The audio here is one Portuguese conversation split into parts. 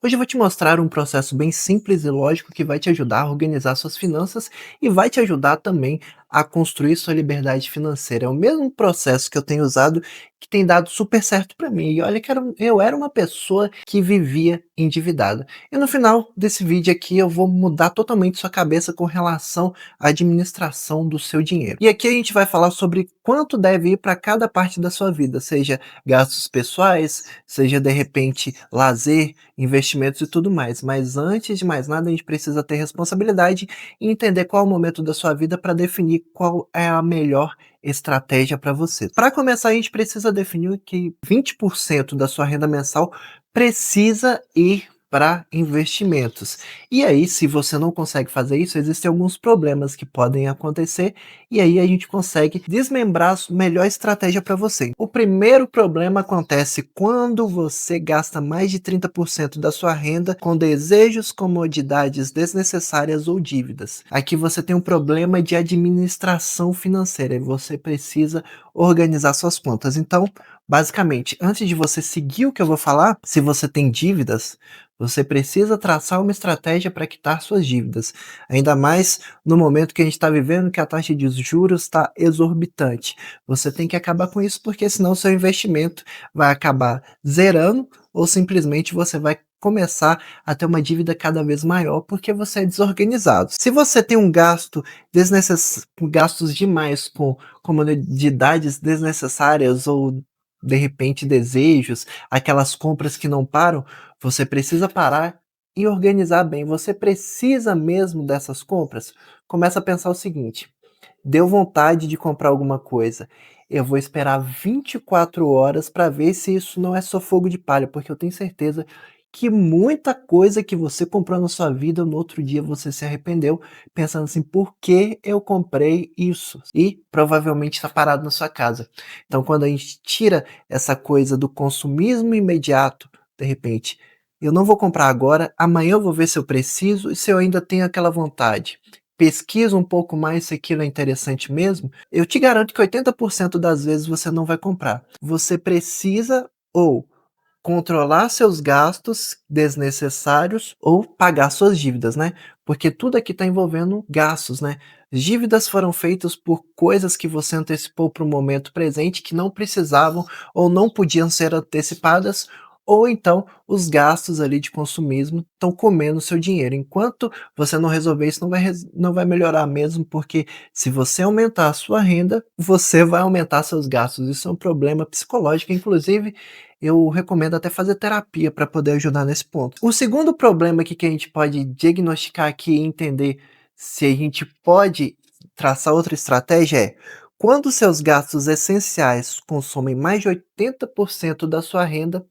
Hoje eu vou te mostrar um processo bem simples e lógico que vai te ajudar a organizar suas finanças e vai te ajudar também a construir sua liberdade financeira. É o mesmo processo que eu tenho usado que tem dado super certo para mim. E olha que eu era uma pessoa que vivia endividada. E no final desse vídeo aqui eu vou mudar totalmente sua cabeça com relação à administração do seu dinheiro. E aqui a gente vai falar sobre quanto deve ir para cada parte da sua vida, seja gastos pessoais, seja de repente lazer, investimentos e tudo mais. Mas antes de mais nada, a gente precisa ter responsabilidade e entender qual é o momento da sua vida para definir qual é a melhor estratégia para você. Para começar, a gente precisa definir que 20% da sua renda mensal precisa ir para investimentos. E aí, se você não consegue fazer isso, existem alguns problemas que podem acontecer e aí a gente consegue desmembrar a melhor estratégia para você. O primeiro problema acontece quando você gasta mais de 30% da sua renda com desejos, comodidades desnecessárias ou dívidas. Aqui você tem um problema de administração financeira e você precisa organizar suas contas. Então, basicamente, antes de você seguir o que eu vou falar, se você tem dívidas, você precisa traçar uma estratégia para quitar suas dívidas. Ainda mais no momento que a gente está vivendo, que a taxa de juros está exorbitante. Você tem que acabar com isso, porque senão seu investimento vai acabar zerando ou simplesmente você vai começar a ter uma dívida cada vez maior porque você é desorganizado. Se você tem um gasto gastos demais com comodidades desnecessárias ou de repente desejos, aquelas compras que não param, você precisa parar e organizar bem. Você precisa mesmo dessas compras? Começa a pensar o seguinte: deu vontade de comprar alguma coisa, eu vou esperar 24 horas para ver se isso não é só fogo de palha, porque eu tenho certeza que muita coisa que você comprou na sua vida, no outro dia você se arrependeu, pensando assim: "Por que eu comprei isso?" E provavelmente está parado na sua casa. Então quando a gente tira essa coisa do consumismo imediato, de repente, eu não vou comprar agora, amanhã eu vou ver se eu preciso e se eu ainda tenho aquela vontade. Pesquisa um pouco mais se aquilo é interessante mesmo, eu te garanto que 80% das vezes você não vai comprar. Você precisa ou controlar seus gastos desnecessários ou pagar suas dívidas, né, porque tudo aqui está envolvendo gastos, né. Dívidas foram feitas por coisas que você antecipou para o momento presente que não precisavam ou não podiam ser antecipadas, ou então os gastos ali de consumismo estão comendo seu dinheiro. Enquanto você não resolver isso, não vai melhorar mesmo, porque se você aumentar a sua renda, você vai aumentar seus gastos. Isso é um problema psicológico, inclusive eu recomendo até fazer terapia para poder ajudar nesse ponto. O segundo problema aqui que a gente pode diagnosticar aqui e entender se a gente pode traçar outra estratégia é: quando seus gastos essenciais consomem mais de 80% da sua renda,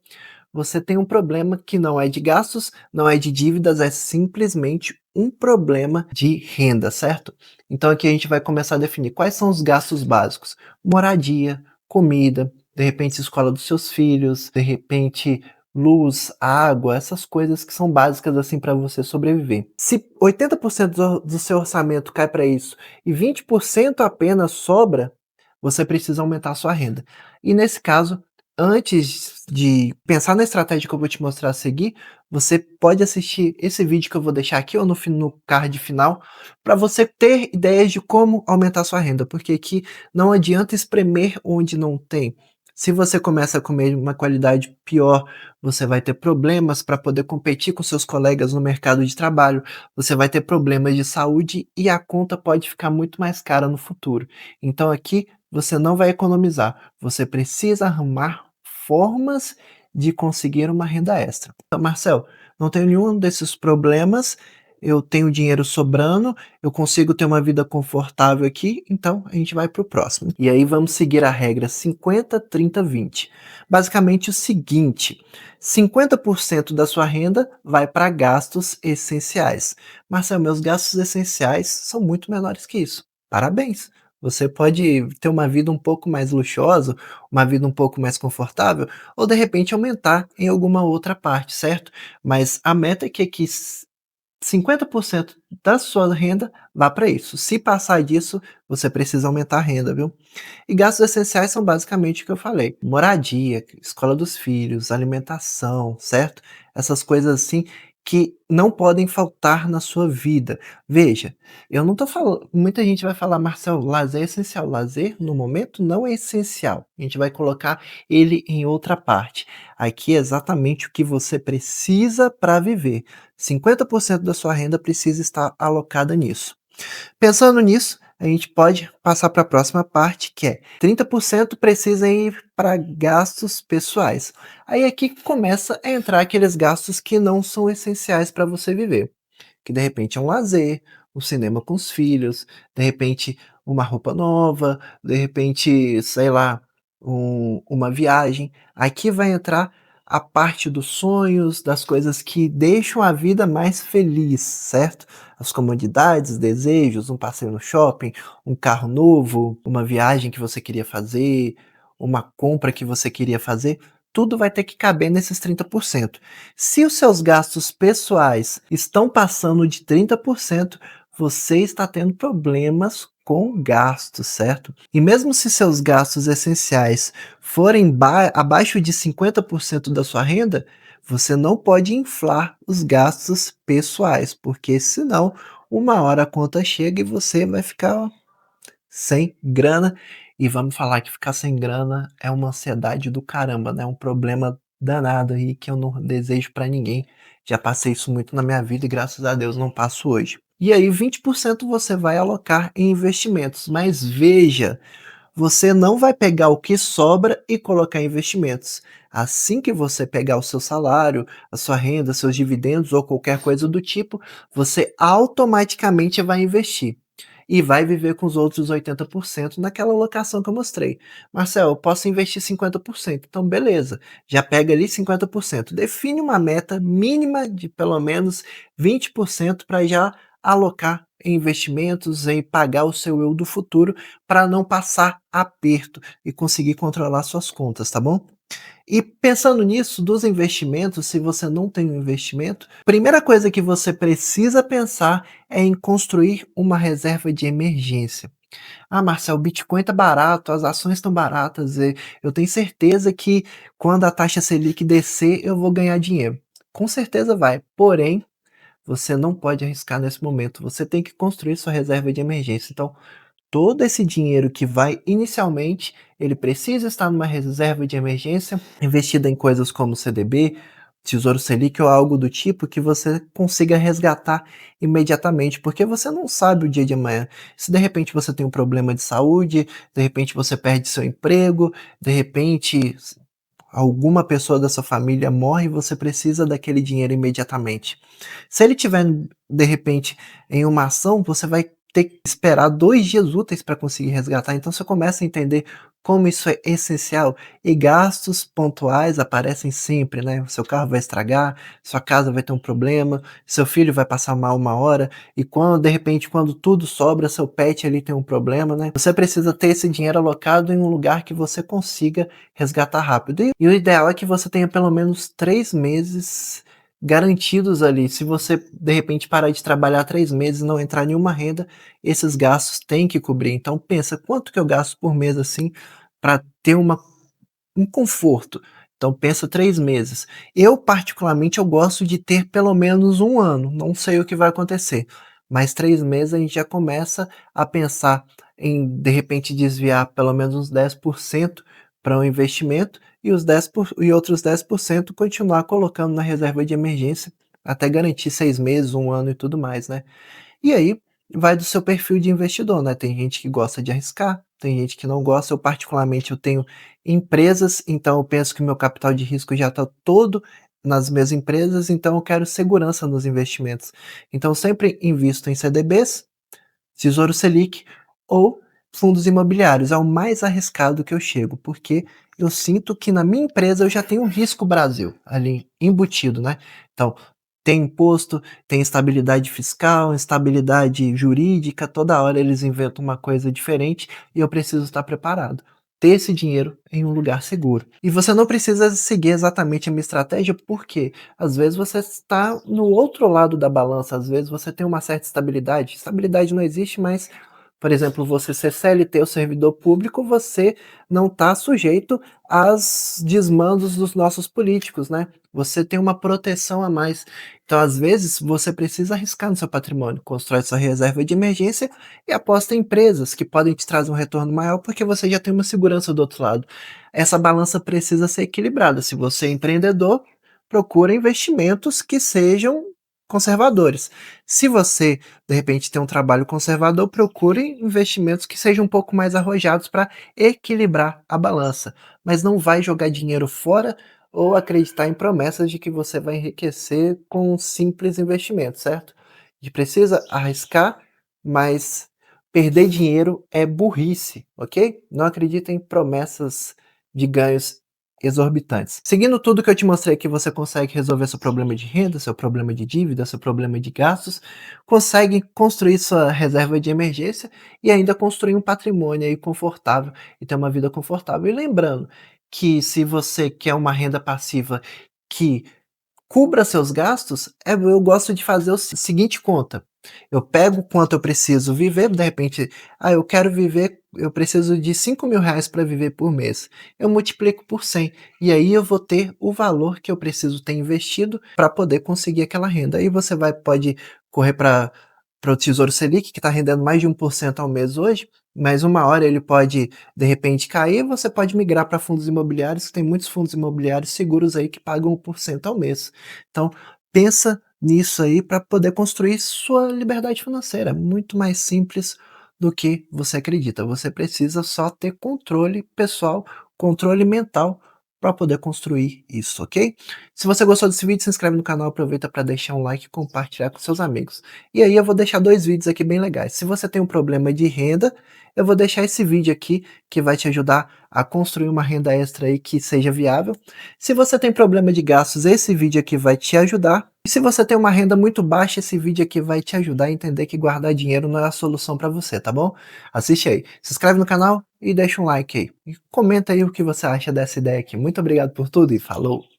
você tem um problema que não é de gastos, não é de dívidas, é simplesmente um problema de renda, certo? Então aqui a gente vai começar a definir quais são os gastos básicos: moradia, comida, de repente escola dos seus filhos, de repente luz, água, essas coisas que são básicas assim para você sobreviver. Se 80% do seu orçamento cai para isso e 20% apenas sobra, você precisa aumentar a sua renda. E nesse caso, antes de pensar na estratégia que eu vou te mostrar a seguir, você pode assistir esse vídeo que eu vou deixar aqui ou no card final, para você ter ideias de como aumentar sua renda, porque aqui não adianta espremer onde não tem. Se você começa a comer uma qualidade pior, você vai ter problemas para poder competir com seus colegas no mercado de trabalho, você vai ter problemas de saúde e a conta pode ficar muito mais cara no futuro. Então aqui você não vai economizar, você precisa arrumar formas de conseguir uma renda extra. Então, Marcel, não tenho nenhum desses problemas, eu tenho dinheiro sobrando, eu consigo ter uma vida confortável aqui, então a gente vai para o próximo. E aí vamos seguir a regra 50, 30, 20. Basicamente o seguinte: 50% da sua renda vai para gastos essenciais. Marcel, meus gastos essenciais são muito menores que isso. Parabéns! Você pode ter uma vida um pouco mais luxuosa, uma vida um pouco mais confortável, ou de repente aumentar em alguma outra parte, certo? Mas a meta é que aqui 50% da sua renda vá para isso. Se passar disso, você precisa aumentar a renda, viu. E gastos essenciais são basicamente o que eu falei: moradia, escola dos filhos, alimentação, certo? Essas coisas assim que não podem faltar na sua vida. Veja, eu não tô falando, muita gente vai falar: "Marcelo, lazer é essencial". Lazer, no momento, não é essencial. A gente vai colocar ele em outra parte. Aqui é exatamente o que você precisa para viver. 50% da sua renda precisa estar alocada nisso. Pensando nisso, a gente pode passar para a próxima parte, que é 30% precisa ir para gastos pessoais. Aí aqui começa a entrar aqueles gastos que não são essenciais para você viver, que de repente é um lazer, um cinema com os filhos, de repente uma roupa nova, de repente, sei lá, uma viagem. Aqui vai entrar a parte dos sonhos, das coisas que deixam a vida mais feliz, certo? As comodidades, desejos, um passeio no shopping, um carro novo, uma viagem que você queria fazer, uma compra que você queria fazer, tudo vai ter que caber nesses 30%. Se os seus gastos pessoais estão passando de 30%, você está tendo problemas com gastos, certo? E mesmo se seus gastos essenciais forem abaixo de 50% da sua renda, você não pode inflar os gastos pessoais, porque senão uma hora a conta chega e você vai ficar sem grana, e vamos falar que ficar sem grana é uma ansiedade do caramba, né, um problema danado aí que eu não desejo pra ninguém. Já passei isso muito na minha vida e graças a Deus não passo hoje. E aí 20% você vai alocar em investimentos, mas veja, você não vai pegar o que sobra e colocar em investimentos. Assim que você pegar o seu salário, a sua renda, seus dividendos ou qualquer coisa do tipo, você automaticamente vai investir. E vai viver com os outros 80% naquela alocação que eu mostrei. Marcelo, eu posso investir 50%. Então, beleza. Já pega ali 50%. Define uma meta mínima de pelo menos 20% para já alocar em investimentos, em pagar o seu eu do futuro, para não passar aperto e conseguir controlar suas contas, tá bom? E pensando nisso, dos investimentos, se você não tem um investimento, primeira coisa que você precisa pensar é em construir uma reserva de emergência. Ah, Marcel, o Bitcoin tá barato, as ações estão baratas, e eu tenho certeza que quando a taxa Selic descer, eu vou ganhar dinheiro. Com certeza vai, porém, você não pode arriscar nesse momento. Você tem que construir sua reserva de emergência. Então, todo esse dinheiro que vai inicialmente, ele precisa estar numa reserva de emergência, investida em coisas como CDB, Tesouro Selic ou algo do tipo que você consiga resgatar imediatamente, porque você não sabe o dia de amanhã. Se de repente você tem um problema de saúde, de repente você perde seu emprego, de repente alguma pessoa da sua família morre e você precisa daquele dinheiro imediatamente. Se ele tiver, de repente, em uma ação, você vai ter que esperar 2 dias úteis para conseguir resgatar, então você começa a entender como isso é essencial, e gastos pontuais aparecem sempre, né, o seu carro vai estragar, sua casa vai ter um problema, seu filho vai passar mal uma hora, e quando de repente, quando tudo sobra, seu pet ali tem um problema, né, você precisa ter esse dinheiro alocado em um lugar que você consiga resgatar rápido. E o ideal é que você tenha pelo menos 3 meses garantidos ali. Se você, de repente, parar de trabalhar 3 meses e não entrar nenhuma renda, esses gastos têm que cobrir. Então pensa, quanto que eu gasto por mês, assim, para ter um conforto? Então pensa 3 meses. Eu particularmente, eu gosto de ter pelo menos 1 ano, não sei o que vai acontecer, mas 3 meses a gente já começa a pensar em, de repente, desviar pelo menos uns 10% para um investimento e os 10% continuar colocando na reserva de emergência, até garantir 6 meses, 1 ano e tudo mais, né. E aí, vai do seu perfil de investidor, né, tem gente que gosta de arriscar, tem gente que não gosta, eu particularmente eu tenho empresas, então eu penso que o meu capital de risco já está todo nas minhas empresas, então eu quero segurança nos investimentos. Então eu sempre invisto em CDBs, Tesouro Selic ou fundos imobiliários, é o mais arriscado que eu chego, porque eu sinto que na minha empresa eu já tenho um risco Brasil ali embutido, né. Então, tem imposto, tem estabilidade fiscal, instabilidade jurídica, toda hora eles inventam uma coisa diferente e eu preciso estar preparado. ter esse dinheiro em um lugar seguro. E você não precisa seguir exatamente a minha estratégia, porque às vezes você está no outro lado da balança, às vezes você tem uma certa estabilidade. Estabilidade não existe, mas, por exemplo, você ser CLT ou servidor público, você não está sujeito aos desmandos dos nossos políticos, né? Você tem uma proteção a mais. Então, às vezes, você precisa arriscar no seu patrimônio, constrói sua reserva de emergência e aposta em empresas que podem te trazer um retorno maior, porque você já tem uma segurança do outro lado. Essa balança precisa ser equilibrada. Se você é empreendedor, procura investimentos que sejam conservadores. Se você, de repente, tem um trabalho conservador, procure investimentos que sejam um pouco mais arrojados para equilibrar a balança. Mas não vai jogar dinheiro fora ou acreditar em promessas de que você vai enriquecer com um simples investimento, certo? A gente precisa arriscar, mas perder dinheiro é burrice, ok? Não acredita em promessas de ganhos exorbitantes. Seguindo tudo que eu te mostrei aqui, você consegue resolver seu problema de renda, seu problema de dívida, seu problema de gastos, consegue construir sua reserva de emergência e ainda construir um patrimônio aí confortável e ter uma vida confortável. E lembrando que se você quer uma renda passiva que cubra seus gastos, eu gosto de fazer o seguinte conta: eu pego quanto eu preciso viver, de repente, eu quero viver, eu preciso de R$ 5.000 para viver por mês. Eu multiplico por 100 e aí eu vou ter o valor que eu preciso ter investido para poder conseguir aquela renda. Aí você pode correr para o Tesouro Selic, que está rendendo mais de 1% ao mês hoje, mas uma hora ele pode, de repente, cair, você pode migrar para fundos imobiliários, que tem muitos fundos imobiliários seguros aí que pagam 1% ao mês. Então, pensa nisso aí para poder construir sua liberdade financeira. Muito mais simples do que você acredita. Você precisa só ter controle pessoal, controle mental para poder construir isso, ok? Se você gostou desse vídeo, se inscreve no canal, aproveita para deixar um like e compartilhar com seus amigos. E aí eu vou deixar 2 vídeos aqui bem legais. Se você tem um problema de renda, eu vou deixar esse vídeo aqui que vai te ajudar a construir uma renda extra aí que seja viável. Se você tem problema de gastos, esse vídeo aqui vai te ajudar. E se você tem uma renda muito baixa, esse vídeo aqui vai te ajudar a entender que guardar dinheiro não é a solução para você, tá bom? Assiste aí, se inscreve no canal e deixa um like aí. E comenta aí o que você acha dessa ideia aqui. Muito obrigado por tudo e falou!